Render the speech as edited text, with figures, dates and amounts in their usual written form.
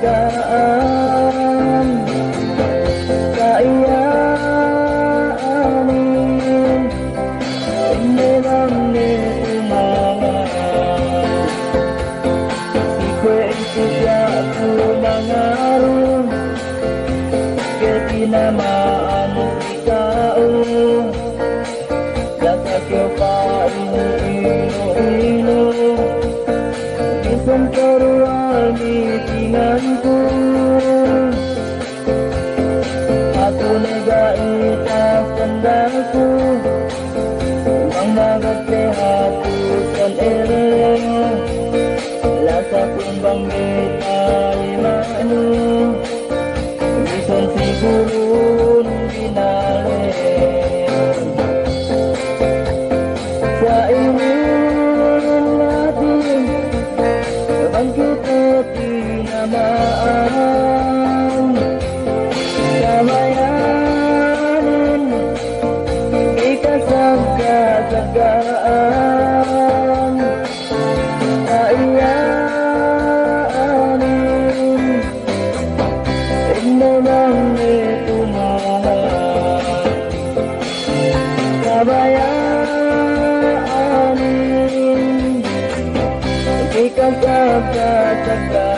kasagaan kaiyanin hindi lang nitumangan ikwento siya ako mangaroon kaya tinamaan ikaw dasakyo pa ino-ino isang karuan itingan ko ako nagaitas tanda ko ang nagagtehatusan ere lasa kong banggit ay mano ison siguro nung ginalin sa inyong natin bangkit at tinamaan kamayanin ikasagkasagaan kaiyanin hindi lang itumahan kabayanin ikasagkasagaan